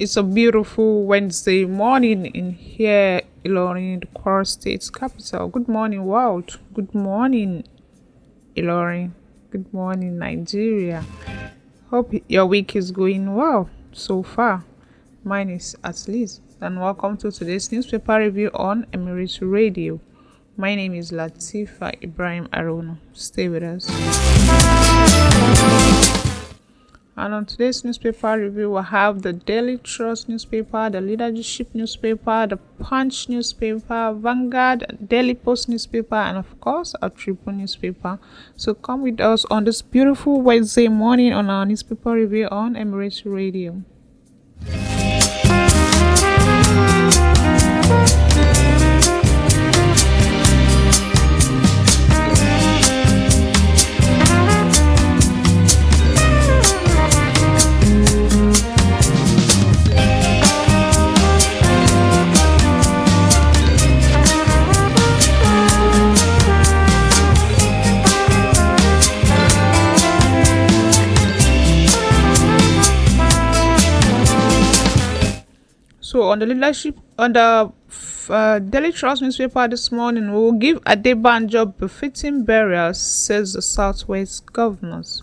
It's a beautiful Wednesday morning in here, Ilorin, the Kwara State's capital. Good morning, world. Good morning, Ilorin. Good morning, Nigeria. Hope your week is going well so far. Mine is at least. And welcome to today's newspaper review on REVEIW. My name is Latifah Ibrahim-Arowona. Stay with us. And on today's newspaper review, we'll have the Daily Trust newspaper, the Leadership newspaper, the Punch newspaper, Vanguard, Daily Post newspaper, and of course, our Tribune newspaper. So come with us on this beautiful Wednesday morning on our newspaper review on REVEIW. So on the Daily Trust newspaper this morning, we will give Adebanjo befitting burial, says the Southwest governors.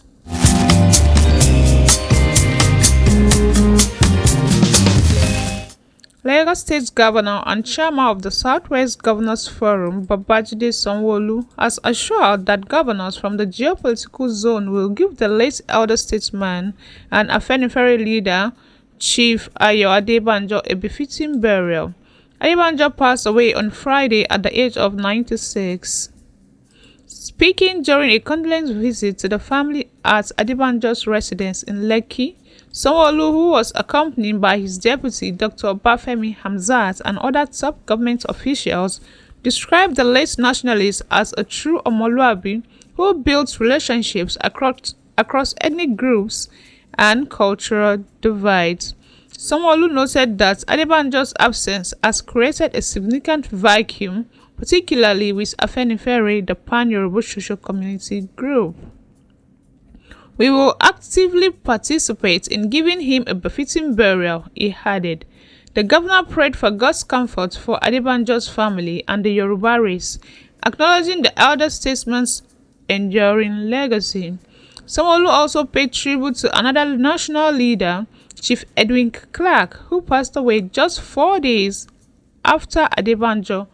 Lagos State Governor and Chairman of the Southwest Governors Forum, Babajide Sanwo-Olu, has assured that governors from the geopolitical zone will give the late elder statesman and Afenifere leader, Chief Ayo Adebanjo, a befitting burial. Adebanjo passed away on Friday at the age of 96. Speaking during a condolence visit to the family at Adebanjo's residence in Lekki, Sanwo-Olu, who was accompanied by his deputy, Dr. Bafemi Hamzat, and other top government officials, described the late nationalist as a true Omoluabi who built relationships across ethnic groups and cultural divides. Sanwo-Olu noted that Adebanjo's absence has created a significant vacuum, particularly with Afenifere, the pan-Yoruba social community group. We will actively participate in giving him a befitting burial, he added. The governor prayed for God's comfort for Adebanjo's family and the Yoruba race, acknowledging the elder statesman's enduring legacy. Sanwo-Olu also paid tribute to another national leader, Chief Edwin Clark, who passed away just 4 days after Adebanjo.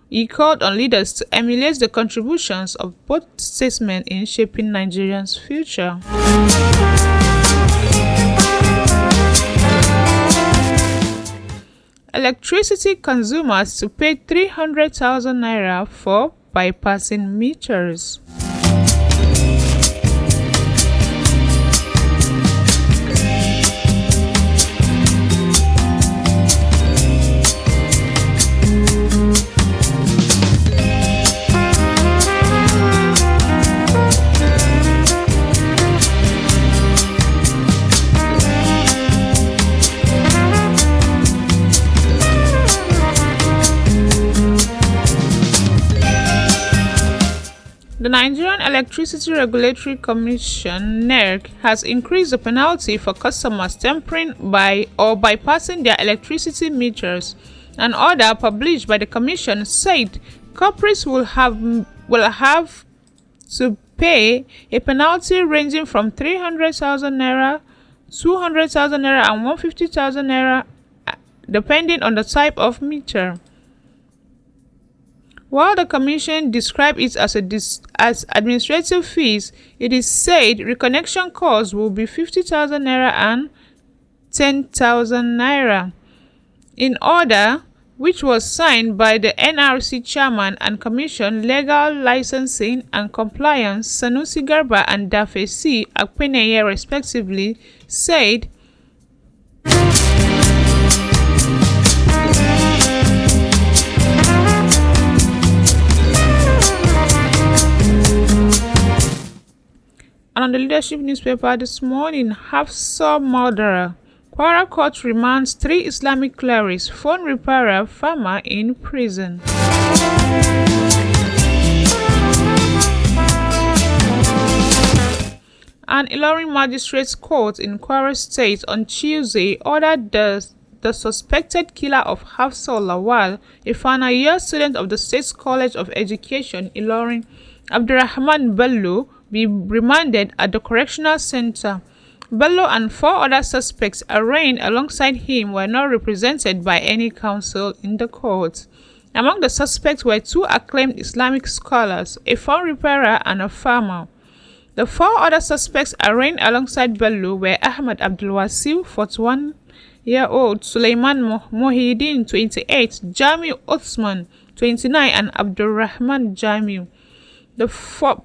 He called on leaders to emulate the contributions of both statesmen in shaping Nigeria's future. Electricity consumers to pay 300,000 naira for bypassing meters. The Nigerian Electricity Regulatory Commission (NERC) has increased the penalty for customers tampering by or bypassing their electricity meters. An order published by the Commission said culprits will have to pay a penalty ranging from 300,000 naira, 200,000 naira, and 150,000 naira, depending on the type of meter. While the Commission described it as administrative fees, it is said reconnection costs will be 50,000 naira and 10,000 naira. In order, which was signed by the NRC Chairman and Commission Legal Licensing and Compliance, Sanusi Garba and Dafe C. Akpeneye respectively, said, and on the Leadership newspaper this morning, Hafsa murderer. Kwara court remands 3 Islamic clerics, phone repairer, farmer in prison. An Ilorin Magistrates Court in Kwara State on Tuesday ordered the the suspected killer of Hafsa Lawal, a final year student of the State College of Education, Ilorin, Abdurrahman Bello, be remanded at the Correctional Center. Bello and 4 other suspects arraigned alongside him were not represented by any counsel in the court. Among the suspects were 2 acclaimed Islamic scholars, a phone repairer and a farmer. The 4 other suspects arraigned alongside Bello were Ahmad Abdulwasiu, 41-year-old, Suleiman Mohideen, 28, Jami Osman, 29, and Abdurrahman Jamiu. The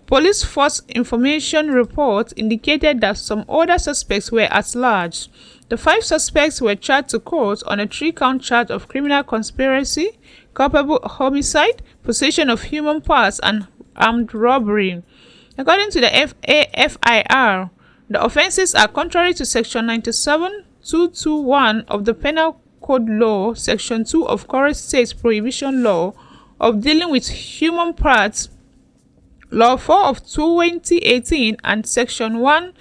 police force information report indicated that some other suspects were at large. The 5 suspects were charged to court on a 3-count charge of criminal conspiracy, culpable homicide, possession of human parts, and armed robbery. According to the FIR, the offenses are contrary to Section 97-221 of the Penal Code Law, Section 2 of Corrupt States Prohibition Law of dealing with human parts, Law 4 of 2018, and Section 1-2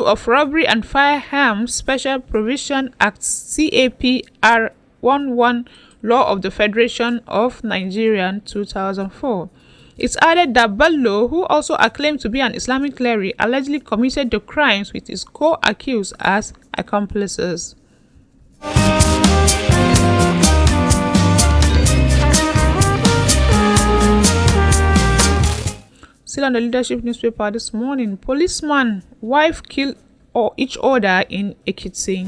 of Robbery and Firearms Special Provision Act CAPR 11 Law of the Federation of Nigeria 2004. It's added that Bello, who also acclaimed to be an Islamic cleric, allegedly committed the crimes with his co-accused as accomplices. Still on the leadership newspaper this morning, policeman, wife killed each other in Ekiti.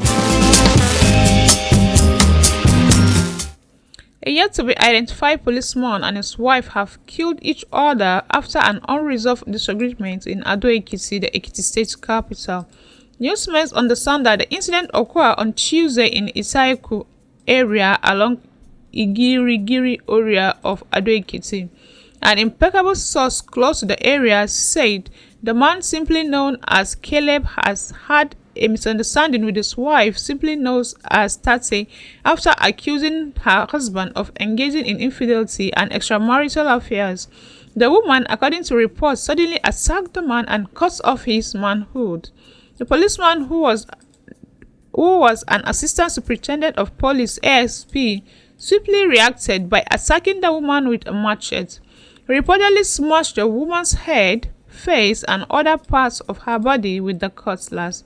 A yet-to-be-identified policeman and his wife have killed each other after an unresolved disagreement in Ado-Ekiti, the Ekiti state capital. Newsmen understand that the incident occurred on Tuesday in Isaiku area along Igirigiri area of Ado-Ekiti. An impeccable source close to the area said the man, simply known as Caleb, has had a misunderstanding with his wife, simply known as Tate, after accusing her husband of engaging in infidelity and extramarital affairs. The woman, according to reports, suddenly attacked the man and cut off his manhood. The policeman, who was an assistant superintendent of police ASP, swiftly reacted by attacking the woman with a machete. He reportedly smashed the woman's head, face, and other parts of her body with the cutlass.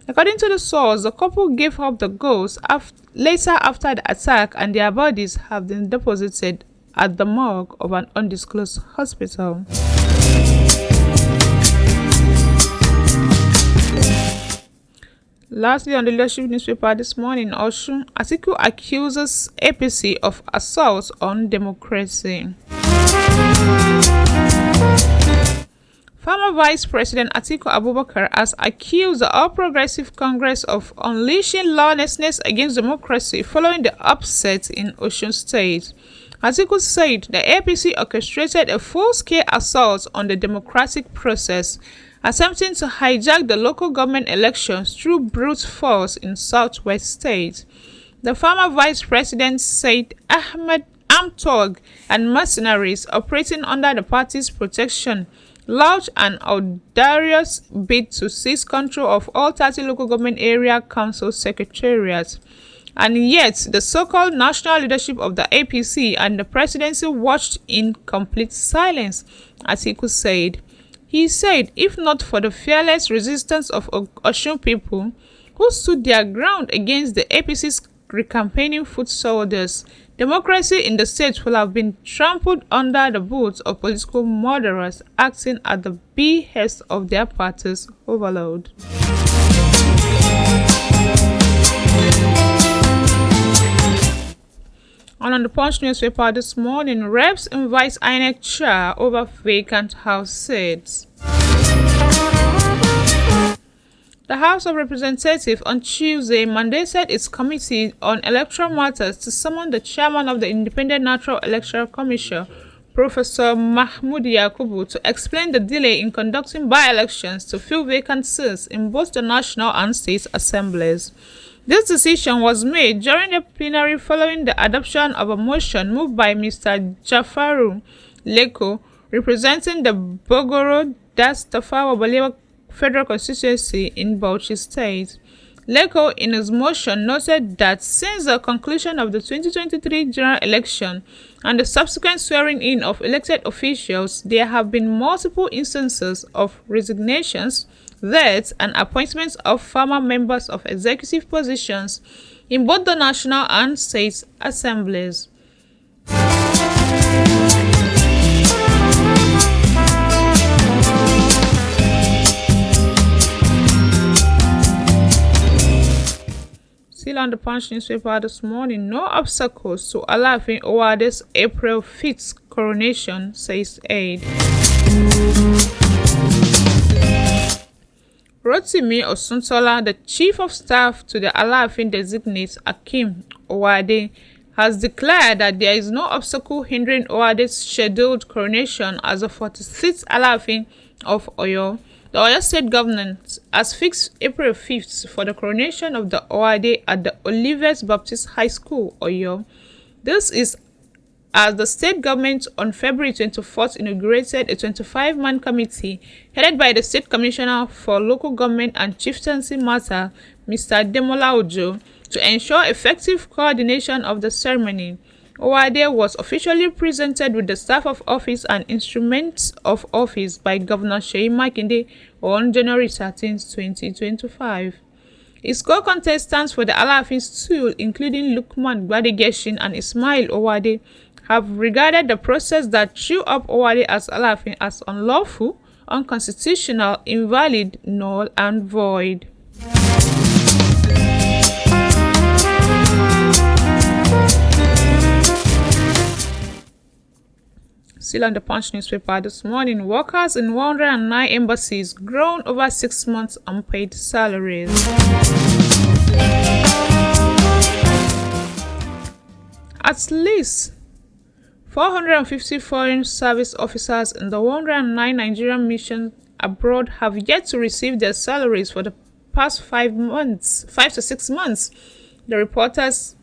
According to the source, the couple gave up the ghost later after the attack, and their bodies have been deposited at the morgue of an undisclosed hospital. Lastly, on the leadership newspaper this morning, Osun, Atiku accuses APC of assault on democracy. Former Vice President Atiku Abubakar has accused the All Progressive Congress of unleashing lawlessness against democracy following the upset in Osun State. Atiku said the APC orchestrated a full-scale assault on the democratic process, attempting to hijack the local government elections through brute force in Southwest State. The former Vice President said armed thugs and mercenaries operating under the party's protection launched an audacious bid to seize control of all 30 local government area council secretariats. And yet, the so-called national leadership of the APC and the presidency watched in complete silence, Atiku said. He said, if not for the fearless resistance of Osun people who stood their ground against the APC's recampaigning foot soldiers, democracy in the state will have been trampled under the boots of political murderers acting at the behest of their party's overlord. And on the Punch newspaper this morning, Reps invites INEC chair over vacant House seats. The House of Representatives on Tuesday mandated its Committee on Electoral Matters to summon the chairman of the Independent Natural Electoral Commission, Professor Mahmoud Yakubu, to explain the delay in conducting by-elections to fill vacant seats in both the national and state assemblies. This decision was made during the plenary following the adoption of a motion moved by Mr. Jafaru Leko, representing the Bogoro Das Tafawa Balewa Federal Constituency in Bauchi State. Leko, in his motion, noted that since the conclusion of the 2023 general election and the subsequent swearing-in of elected officials, there have been multiple instances of resignations, deaths, and appointments of former members of executive positions in both the national and state assemblies. Still on the Punch newspaper this morning, no obstacles to Latifah Ibrahim-Arowona's April 5th coronation, says aide. Rotimi Osuntola, the chief of staff to the Latifah designate Akeem Owade, has declared that there is no obstacle hindering Owade's scheduled coronation as the 46th Latifah of Oyo. The Oyo State government has fixed April 5th for the coronation of the Owade at the Olivet Baptist High School, Oyo. This is as the state government on February 24th inaugurated a 25-man committee headed by the State Commissioner for Local Government and Chieftaincy Matter, Mr. Demola Ojo, to ensure effective coordination of the ceremony. Owade was officially presented with the staff of office and instruments of office by Governor Seyi Makinde on January 13, 2025. His co-contestants for the Latifah stool, including Lukman Gbadegeshin and Ismail Owade, have regarded the process that threw up Owade as Latifah as unlawful, unconstitutional, invalid, null, and void. Still on the Punch newspaper this morning, workers in 109 embassies grown over 6 months unpaid salaries. At least 450 foreign service officers in the 109 Nigerian missions abroad have yet to receive their salaries for the past 5 to 6 months, the reports.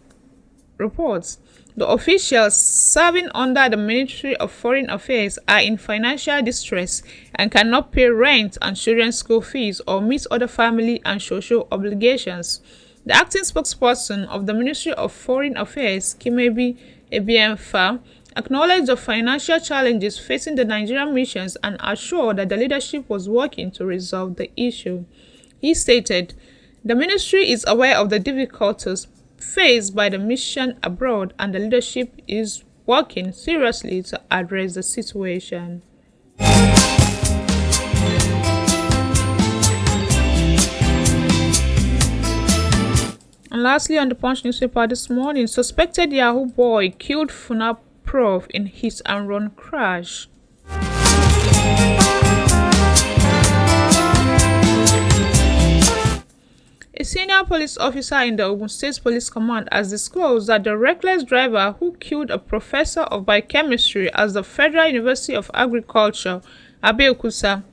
The officials serving under the Ministry of Foreign Affairs are in financial distress and cannot pay rent and children's school fees or meet other family and social obligations. The acting spokesperson of the Ministry of Foreign Affairs, Kimebi Ebiemfa, acknowledged the financial challenges facing the Nigerian missions and assured that the leadership was working to resolve the issue. He stated, "The ministry is aware of the difficulties faced by the mission abroad and the leadership is working seriously to address the situation." And lastly, on the Punch newspaper this morning, suspected Yahoo boy killed FUNAB prof in hit-and-run crash. A senior police officer in the Ogun State Police Command has disclosed that the reckless driver who killed a professor of biochemistry at the Federal University of Agriculture, Abeokuta,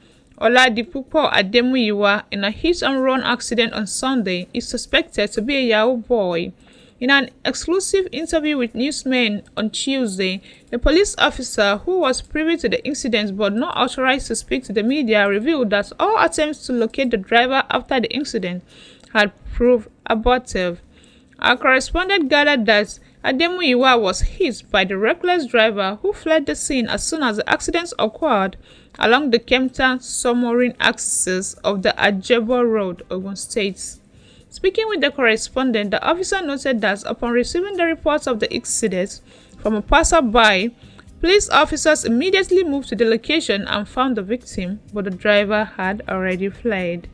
Oladipupo Ademuyiwa, in a hit-and-run accident on Sunday is suspected to be a Yahoo boy. In an exclusive interview with newsmen on Tuesday, the police officer, who was privy to the incident but not authorized to speak to the media, revealed that all attempts to locate the driver after the incident had proved abortive. Our correspondent gathered that Ademuyiwa was hit by the reckless driver who fled the scene as soon as the accident occurred along the Kempton-Somorin axis of the Ajebo Road, Ogun State. Speaking with the correspondent, the officer noted that upon receiving the reports of the incident from a passerby, police officers immediately moved to the location and found the victim, but the driver had already fled.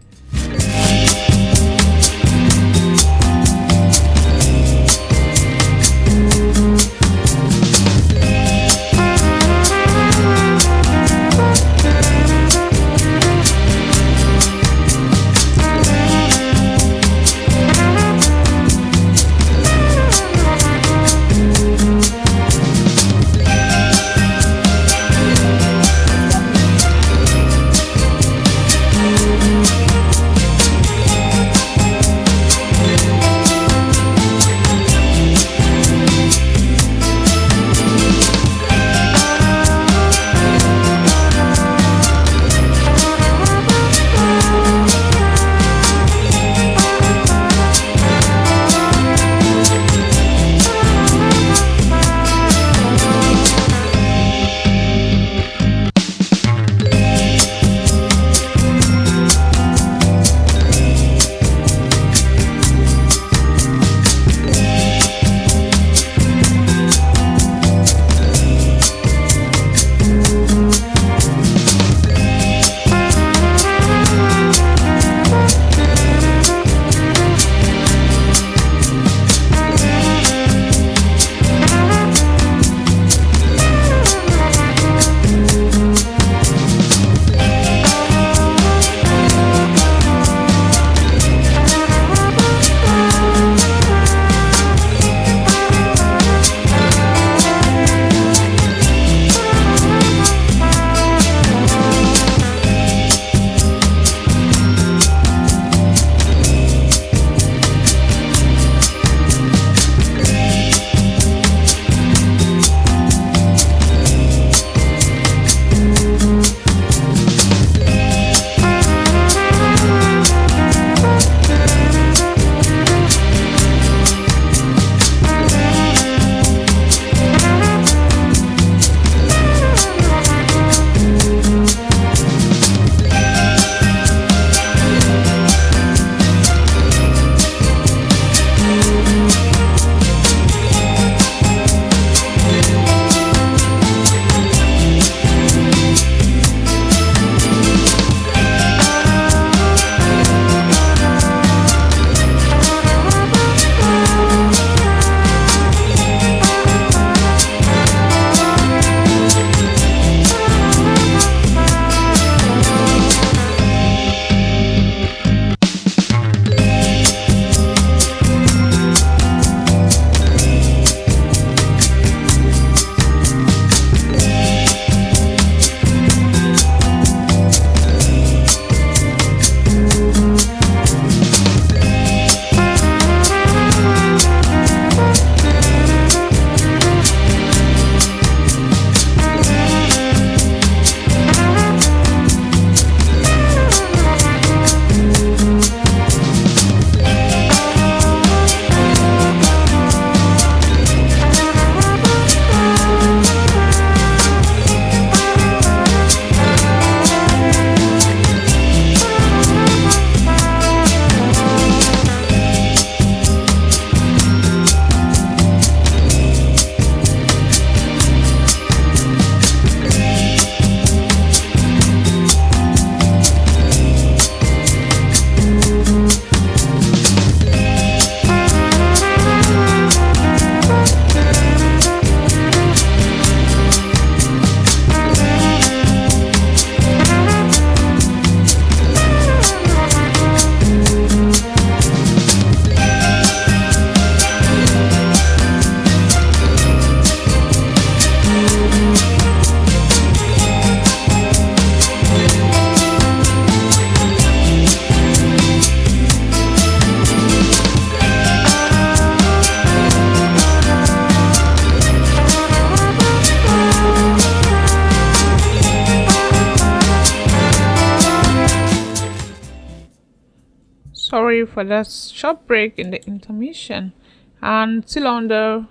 sorry for that short break in the intermission. And still on the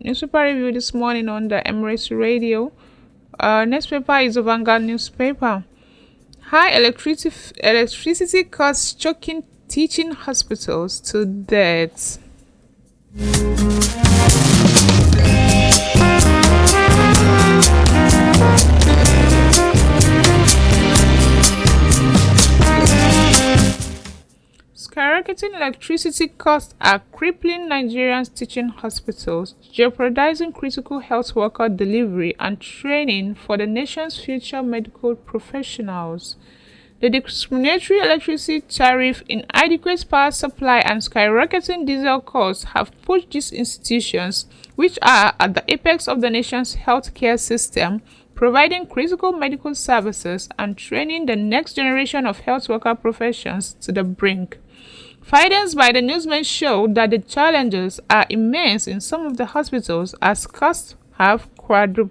newspaper review this morning on the Emirates Radio. Next paper is the Vanguard newspaper. High electricity costs choking teaching hospitals to death. Skyrocketing electricity costs are crippling Nigerian teaching hospitals, jeopardizing critical health worker delivery and training for the nation's future medical professionals. The discriminatory electricity tariff, inadequate power supply, and skyrocketing diesel costs have pushed these institutions, which are at the apex of the nation's healthcare system, providing critical medical services and training the next generation of health worker professions, to the brink. Findings by the newsman show that the challenges are immense in some of the hospitals as costs have quadrupled.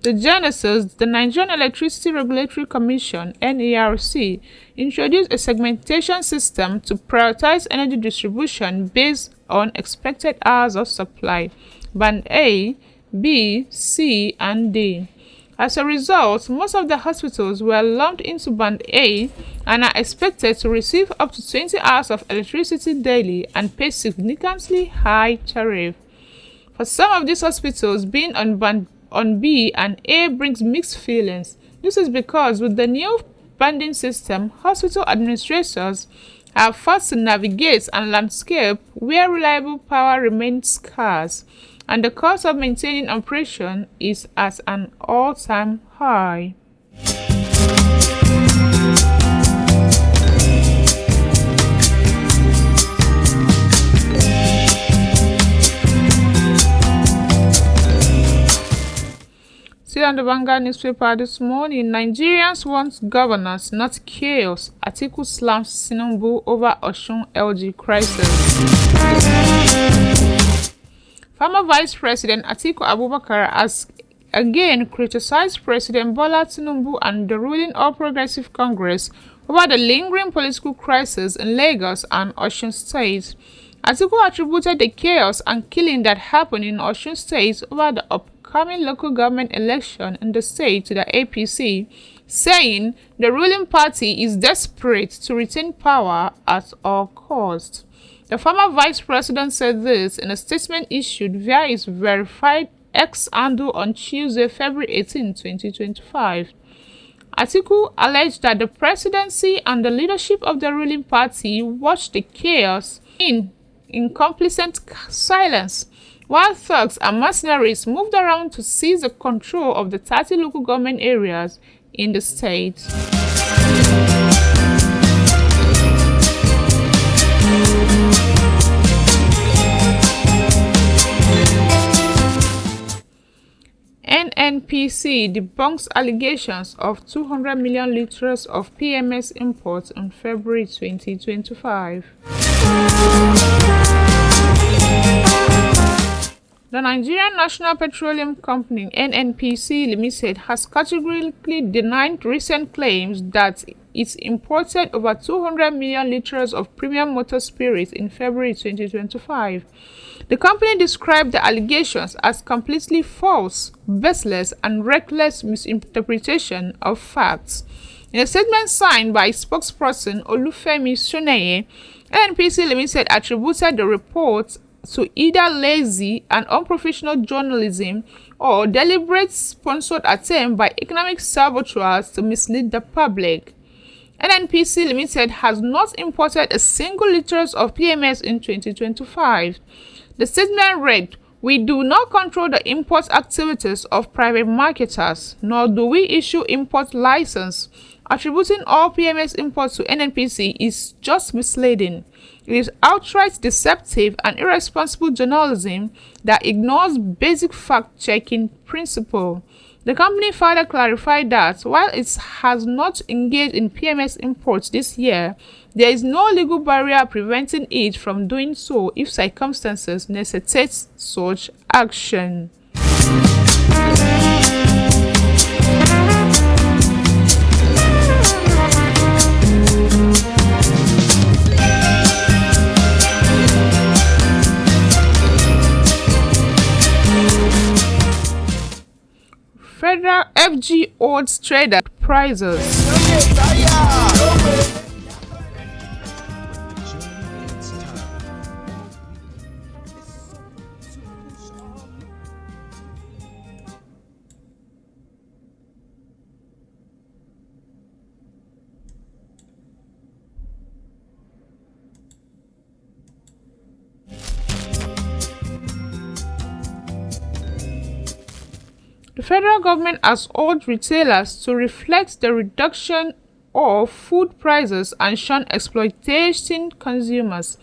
The genesis, the Nigerian Electricity Regulatory Commission (NERC), introduced a segmentation system to prioritize energy distribution based on expected hours of supply, Band A, B, C, and D. As a result, most of the hospitals were lumped into Band A and are expected to receive up to 20 hours of electricity daily and pay significantly high tariff. For some of these hospitals, being on B and A brings mixed feelings. This is because with the new banding system, hospital administrators are forced to navigate a landscape where reliable power remains scarce, and the cost of maintaining operation is at an all-time high. Still on the Vanguard newspaper this morning, Nigerians want governance, not chaos. Atiku slams Tinubu over Osun LG crisis. Former Vice President Atiku Abubakar has again criticized President Bola Tinubu and the ruling All Progressive Congress over the lingering political crisis in Lagos and Osun State. Atiku attributed the chaos and killing that happened in Osun State over the upcoming local government election in the state to the APC, saying the ruling party is desperate to retain power at all costs. The former vice president said this in a statement issued via his verified X handle on Tuesday, February 18, 2025. Atiku alleged that the presidency and the leadership of the ruling party watched the chaos in complacent silence, while thugs and mercenaries moved around to seize the control of the 30 local government areas in the state. NNPC debunks allegations of 200 million liters of PMS imports in February 2025. The Nigerian National Petroleum Company (NNPC) Limited has categorically denied recent claims that it imported over 200 million liters of premium motor spirits in February 2025. The company described the allegations as completely false, baseless, and reckless misinterpretation of facts. In a statement signed by spokesperson Olufemi Soneye, NNPC Limited attributed the report to either lazy and unprofessional journalism or deliberate sponsored attempt by economic saboteurs to mislead the public. NNPC Limited has not imported a single liter of PMS in 2025. The statement read, "We do not control the import activities of private marketers, nor do we issue import license. Attributing all PMS imports to NNPC is just misleading. It is outright deceptive and irresponsible journalism that ignores basic fact-checking principle." The company further clarified that while it has not engaged in PMS imports this year, there is no legal barrier preventing it from doing so if circumstances necessitate such action. FG odds trader prices. The federal government has urged retailers to reflect the reduction of food prices and shun exploiting consumers.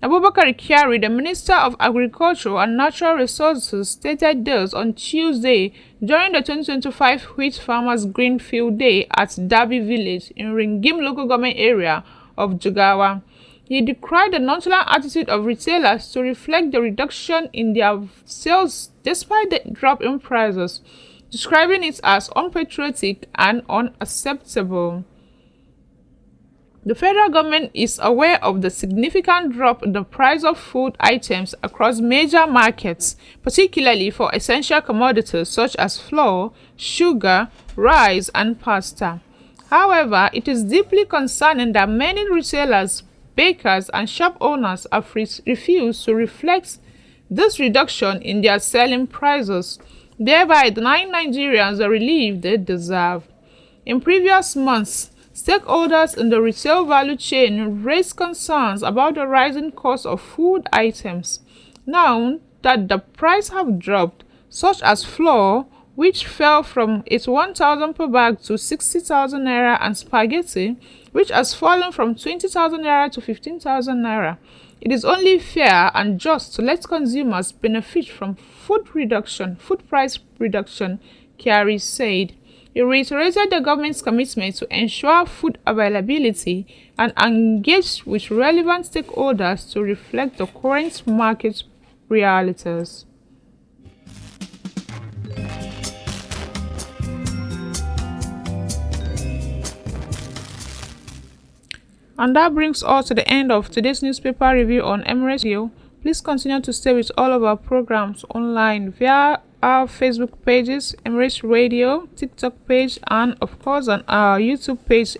Abubakar Kyari, the Minister of Agriculture and Natural Resources, stated this on Tuesday during the 2025 Wheat Farmers Greenfield Day at Dabi Village in Ringim local government area of Jigawa. He decried the nonchalant attitude of retailers to reflect the reduction in their sales despite the drop in prices, describing it as unpatriotic and unacceptable. The federal government is aware of the significant drop in the price of food items across major markets, particularly for essential commodities such as flour, sugar, rice, and pasta. However, it is deeply concerning that many retailers, bakers, and shop owners have refused to reflect this reduction in their selling prices, thereby denying Nigerians the relief they deserve. In previous months, stakeholders in the retail value chain raised concerns about the rising cost of food items. Now that the price have dropped, such as flour, which fell from 81,000 per bag to 60,000 naira, and spaghetti, which has fallen from 20,000 naira to 15,000 naira. It is only fair and just to let consumers benefit from food price reduction, Kyari said. He reiterated the government's commitment to ensure food availability and engaged with relevant stakeholders to reflect the current market realities. And that brings us to the end of today's newspaper review on Emirates Radio. Please continue to stay with all of our programs online via our Facebook pages, Emirates Radio, TikTok page, and of course on our YouTube page.